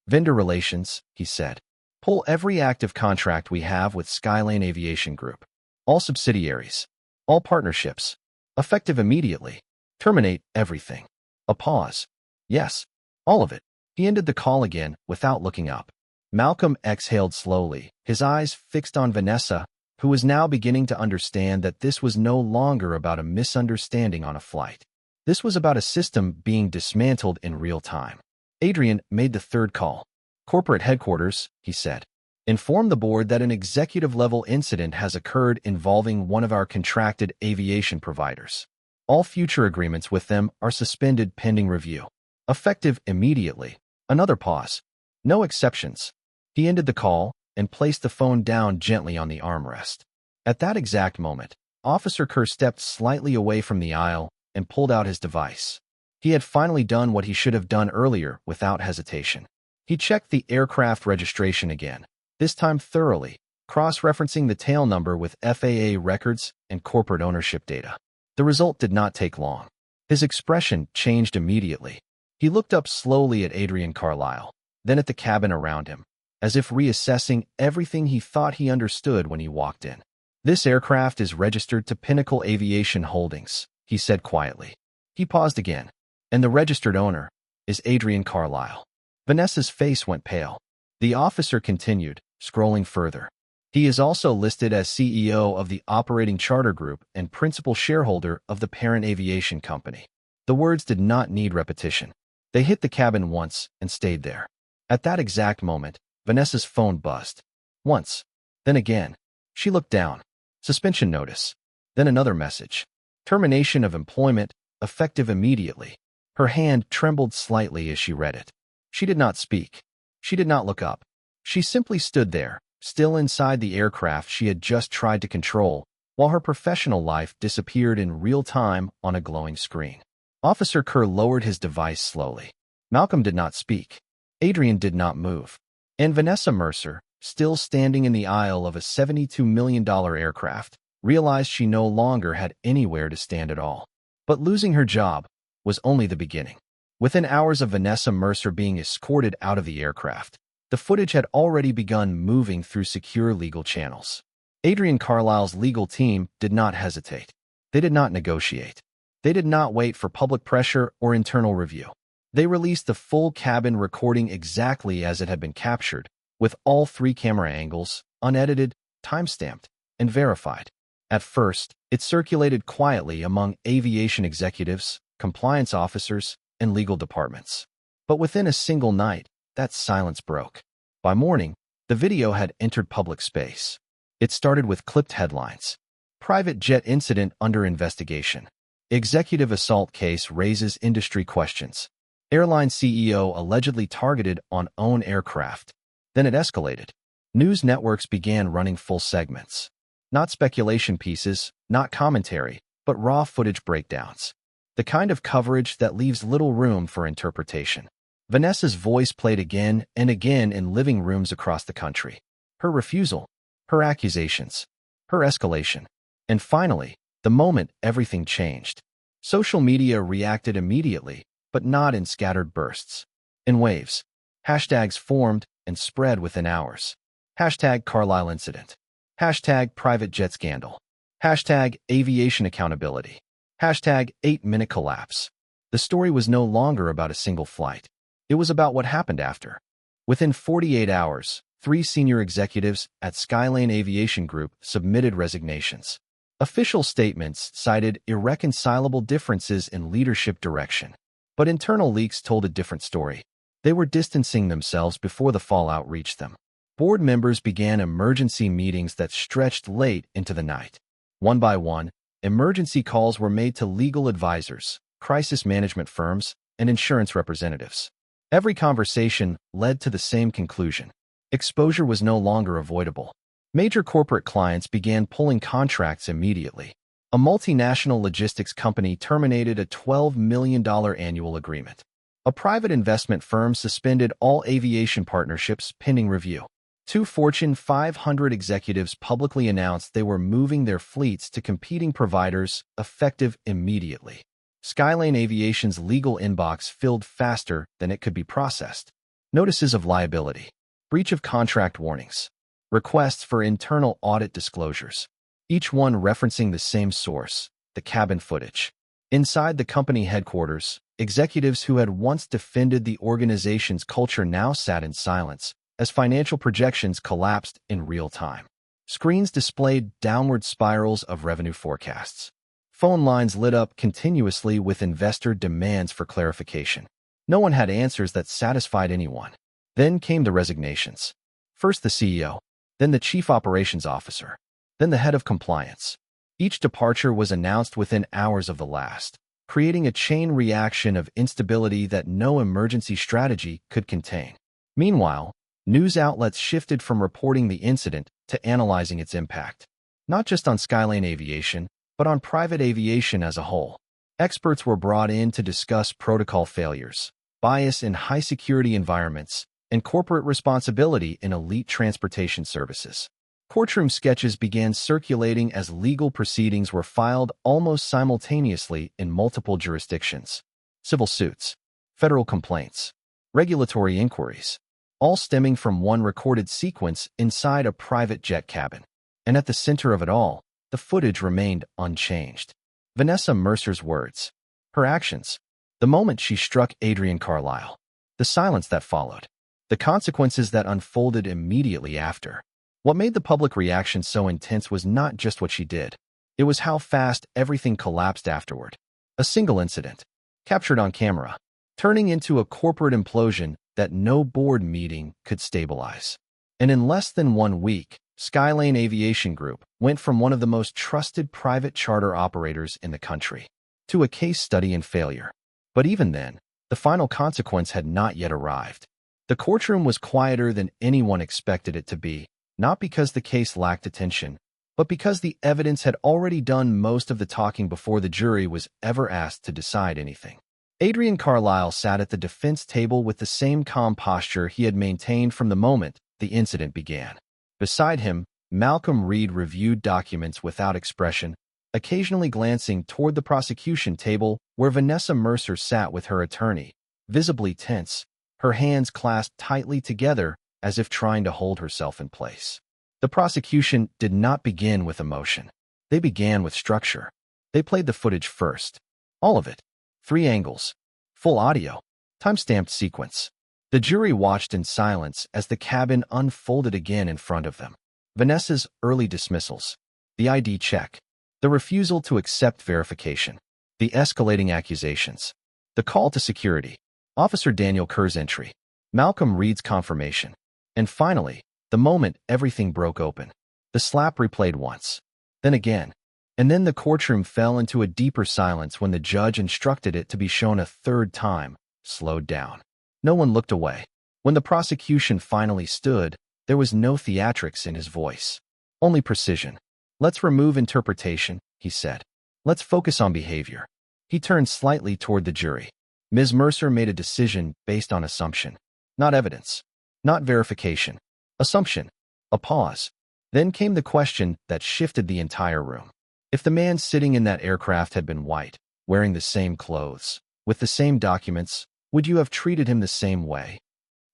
Vendor relations, he said. Pull every active contract we have with Skylane Aviation Group. All subsidiaries. All partnerships. Effective immediately. Terminate everything. A pause. Yes, all of it. He ended the call again without looking up. Malcolm exhaled slowly, his eyes fixed on Vanessa, who was now beginning to understand that this was no longer about a misunderstanding on a flight. This was about a system being dismantled in real time. Adrian made the third call. Corporate headquarters, he said. Inform the board that an executive-level incident has occurred involving one of our contracted aviation providers. All future agreements with them are suspended pending review. Effective immediately. Another pause. No exceptions. He ended the call and placed the phone down gently on the armrest. At that exact moment, Officer Kerr stepped slightly away from the aisle and pulled out his device. He had finally done what he should have done earlier without hesitation. He checked the aircraft registration again, this time thoroughly, cross-referencing the tail number with FAA records and corporate ownership data. The result did not take long. His expression changed immediately. He looked up slowly at Adrian Carlisle, then at the cabin around him, as if reassessing everything he thought he understood when he walked in. This aircraft is registered to Pinnacle Aviation Holdings, he said quietly. He paused again. And the registered owner is Adrian Carlisle. Vanessa's face went pale. The officer continued, scrolling further. He is also listed as CEO of the operating charter group and principal shareholder of the parent aviation company. The words did not need repetition. They hit the cabin once and stayed there. At that exact moment, Vanessa's phone buzzed. Once. Then again. She looked down. Suspension notice. Then another message. Termination of employment, effective immediately. Her hand trembled slightly as she read it. She did not speak. She did not look up. She simply stood there, still inside the aircraft she had just tried to control, while her professional life disappeared in real time on a glowing screen. Officer Kerr lowered his device slowly. Malcolm did not speak. Adrian did not move. And Vanessa Mercer, still standing in the aisle of a $72 million aircraft, realized she no longer had anywhere to stand at all. But losing her job was only the beginning. Within hours of Vanessa Mercer being escorted out of the aircraft, the footage had already begun moving through secure legal channels. Adrian Carlisle's legal team did not hesitate. They did not negotiate. They did not wait for public pressure or internal review. They released the full cabin recording exactly as it had been captured, with all 3 camera angles, unedited, timestamped, and verified. At first, it circulated quietly among aviation executives, compliance officers, and legal departments. But within a single night, that silence broke. By morning, the video had entered public space. It started with clipped headlines. Private jet incident under investigation. Executive assault case raises industry questions. Airline CEO allegedly targeted on own aircraft. Then it escalated. News networks began running full segments. Not speculation pieces, not commentary, but raw footage breakdowns. The kind of coverage that leaves little room for interpretation. Vanessa's voice played again and again in living rooms across the country. Her refusal, her accusations, her escalation. And finally, the moment everything changed. Social media reacted immediately, but not in scattered bursts. In waves. Hashtags formed and spread within hours. Hashtag Carlisle Incident. Hashtag Private Jet Scandal. Hashtag Aviation Accountability. Hashtag 8-minute collapse. The story was no longer about a single flight. It was about what happened after. Within 48 hours, 3 senior executives at Skylane Aviation Group submitted resignations. Official statements cited irreconcilable differences in leadership direction. But internal leaks told a different story. They were distancing themselves before the fallout reached them. Board members began emergency meetings that stretched late into the night. One by one, emergency calls were made to legal advisors, crisis management firms, and insurance representatives. Every conversation led to the same conclusion. Exposure was no longer avoidable. Major corporate clients began pulling contracts immediately. A multinational logistics company terminated a $12 million annual agreement. A private investment firm suspended all aviation partnerships pending review. 2 Fortune 500 executives publicly announced they were moving their fleets to competing providers, effective immediately. Skylane Aviation's legal inbox filled faster than it could be processed. Notices of liability, breach of contract warnings, requests for internal audit disclosures, each one referencing the same source, the cabin footage. Inside the company headquarters, executives who had once defended the organization's culture now sat in silence as financial projections collapsed in real time. Screens displayed downward spirals of revenue forecasts. Phone lines lit up continuously with investor demands for clarification. No one had answers that satisfied anyone. Then came the resignations. First the CEO, then the chief operations officer, then the head of compliance. Each departure was announced within hours of the last, creating a chain reaction of instability that no emergency strategy could contain. Meanwhile, news outlets shifted from reporting the incident to analyzing its impact, not just on Skylane Aviation, but on private aviation as a whole. Experts were brought in to discuss protocol failures, bias in high-security environments, and corporate responsibility in elite transportation services. Courtroom sketches began circulating as legal proceedings were filed almost simultaneously in multiple jurisdictions. Civil suits, federal complaints, regulatory inquiries, all stemming from one recorded sequence inside a private jet cabin. And at the center of it all, the footage remained unchanged. Vanessa Mercer's words, her actions, the moment she struck Adrian Carlisle, the silence that followed, the consequences that unfolded immediately after. What made the public reaction so intense was not just what she did. It was how fast everything collapsed afterward. A single incident, captured on camera, turning into a corporate implosion that no board meeting could stabilize. And in less than 1 week, Skylane Aviation Group went from one of the most trusted private charter operators in the country to a case study in failure. But even then, the final consequence had not yet arrived. The courtroom was quieter than anyone expected it to be, not because the case lacked attention, but because the evidence had already done most of the talking before the jury was ever asked to decide anything. Adrian Carlisle sat at the defense table with the same calm posture he had maintained from the moment the incident began. Beside him, Malcolm Reed reviewed documents without expression, occasionally glancing toward the prosecution table where Vanessa Mercer sat with her attorney, visibly tense, her hands clasped tightly together as if trying to hold herself in place. The prosecution did not begin with emotion. They began with structure. They played the footage first. All of it. 3 angles. Full audio. Time-stamped sequence. The jury watched in silence as the cabin unfolded again in front of them. Vanessa's early dismissals. The ID check. The refusal to accept verification. The escalating accusations. The call to security. Officer Daniel Kerr's entry. Malcolm Reed's confirmation. And finally, the moment everything broke open. The slap replayed once. Then again. And then the courtroom fell into a deeper silence when the judge instructed it to be shown a 3rd time, slowed down. No one looked away. When the prosecution finally stood, there was no theatrics in his voice. Only precision. Let's remove interpretation, he said. Let's focus on behavior. He turned slightly toward the jury. Ms. Mercer made a decision based on assumption. Not evidence. Not verification. Assumption. A pause. Then came the question that shifted the entire room. If the man sitting in that aircraft had been white, wearing the same clothes, with the same documents, would you have treated him the same way?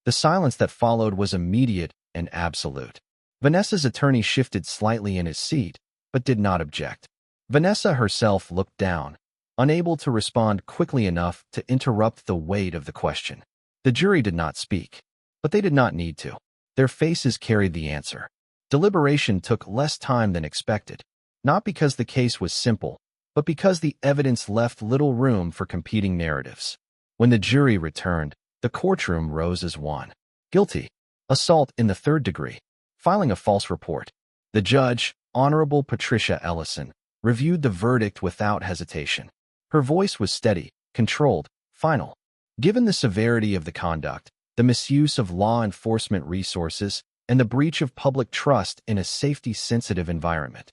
The silence that followed was immediate and absolute. Vanessa's attorney shifted slightly in his seat, but did not object. Vanessa herself looked down, unable to respond quickly enough to interrupt the weight of the question. The jury did not speak, but they did not need to. Their faces carried the answer. Deliberation took less time than expected, not because the case was simple, but because the evidence left little room for competing narratives. When the jury returned, the courtroom rose as one. Guilty. Assault in the 3rd degree. Filing a false report. The judge, Honorable Patricia Ellison, reviewed the verdict without hesitation. Her voice was steady, controlled, final. Given the severity of the conduct, the misuse of law enforcement resources, and the breach of public trust in a safety-sensitive environment.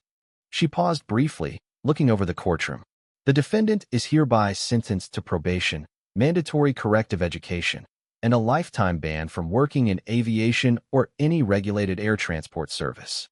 She paused briefly, looking over the courtroom. The defendant is hereby sentenced to probation, mandatory corrective education, and a lifetime ban from working in aviation or any regulated air transport service.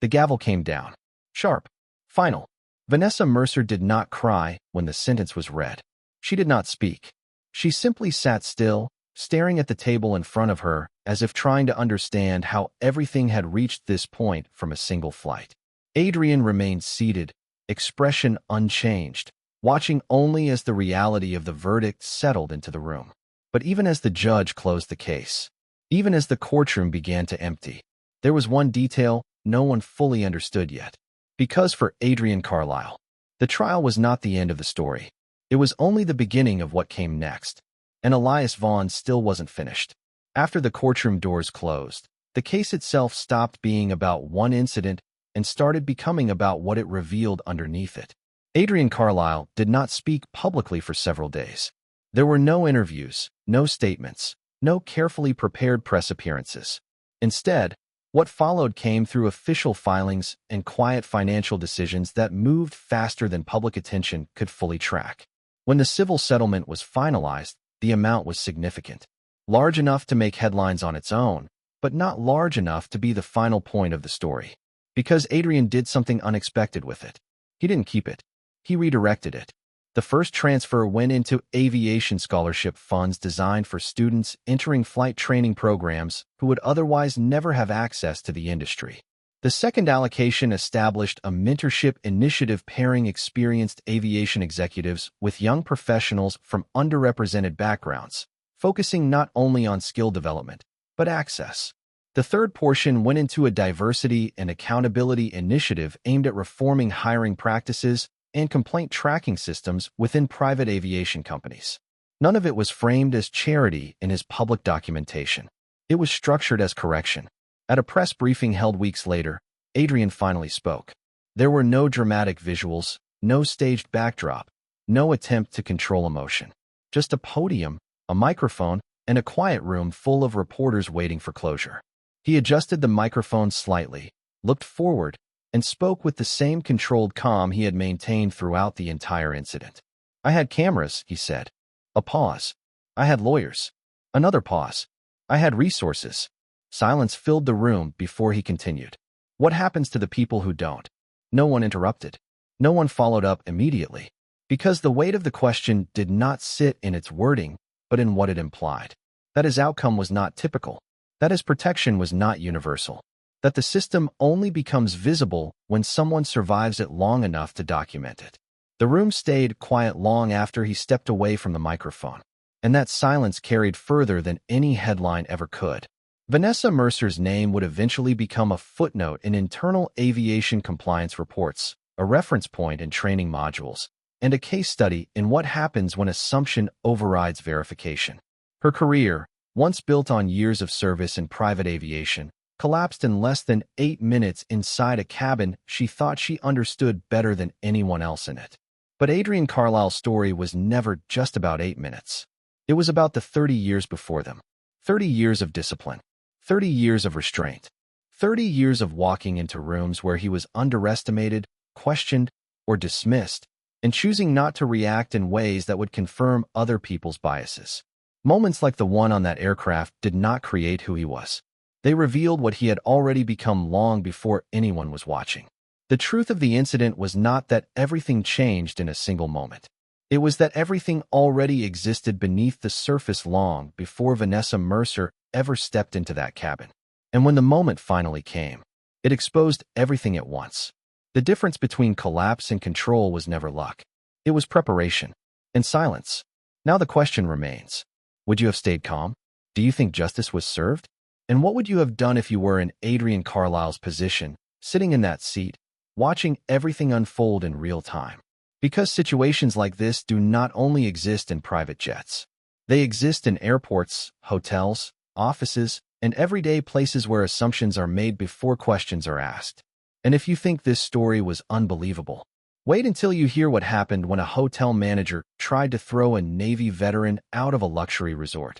The gavel came down. Sharp. Final. Vanessa Mercer did not cry when the sentence was read. She did not speak. She simply sat still, staring at the table in front of her as if trying to understand how everything had reached this point from a single flight. Adrian remained seated, expression unchanged, watching only as the reality of the verdict settled into the room. But even as the judge closed the case, even as the courtroom began to empty, there was one detail no one fully understood yet. Because for Adrian Carlisle, the trial was not the end of the story. It was only the beginning of what came next. And Elias Vaughn still wasn't finished. After the courtroom doors closed, the case itself stopped being about one incident and started becoming about what it revealed underneath it. Adrian Carlisle did not speak publicly for several days. There were no interviews, no statements, no carefully prepared press appearances. Instead, what followed came through official filings and quiet financial decisions that moved faster than public attention could fully track. When the civil settlement was finalized, the amount was significant. Large enough to make headlines on its own, but not large enough to be the final point of the story. Because Adrian did something unexpected with it. He didn't keep it. He redirected it. The first transfer went into aviation scholarship funds designed for students entering flight training programs who would otherwise never have access to the industry. The second allocation established a mentorship initiative pairing experienced aviation executives with young professionals from underrepresented backgrounds, focusing not only on skill development, but access. The third portion went into a diversity and accountability initiative aimed at reforming hiring practices and complaint tracking systems within private aviation companies. None of it was framed as charity in his public documentation. It was structured as correction. At a press briefing held weeks later, Adrian finally spoke. There were no dramatic visuals, no staged backdrop, no attempt to control emotion. Just a podium, a microphone, and a quiet room full of reporters waiting for closure. He adjusted the microphone slightly, looked forward, and spoke with the same controlled calm he had maintained throughout the entire incident. I had cameras, he said. A pause. I had lawyers. Another pause. I had resources. Silence filled the room before he continued. What happens to the people who don't? No one interrupted. No one followed up immediately, because the weight of the question did not sit in its wording, but in what it implied. That his outcome was not typical. That his protection was not universal. That the system only becomes visible when someone survives it long enough to document it. The room stayed quiet long after he stepped away from the microphone, and that silence carried further than any headline ever could. Vanessa Mercer's name would eventually become a footnote in internal aviation compliance reports, a reference point in training modules, and a case study in what happens when assumption overrides verification. Her career, once built on years of service in private aviation, collapsed in less than 8 minutes inside a cabin she thought she understood better than anyone else in it. But Adrian Carlisle's story was never just about 8 minutes. It was about the 30 years before them. 30 years of discipline. 30 years of restraint. 30 years of walking into rooms where he was underestimated, questioned, or dismissed, and choosing not to react in ways that would confirm other people's biases. Moments like the one on that aircraft did not create who he was. They revealed what he had already become long before anyone was watching. The truth of the incident was not that everything changed in a single moment. It was that everything already existed beneath the surface long before Vanessa Mercer ever stepped into that cabin. And when the moment finally came, it exposed everything at once. The difference between collapse and control was never luck. It was preparation and silence. Now the question remains. Would you have stayed calm? Do you think justice was served? And what would you have done if you were in Adrian Carlisle's position, sitting in that seat, watching everything unfold in real time? Because situations like this do not only exist in private jets. They exist in airports, hotels, offices, and everyday places where assumptions are made before questions are asked. And if you think this story was unbelievable, wait until you hear what happened when a hotel manager tried to throw a Navy veteran out of a luxury resort.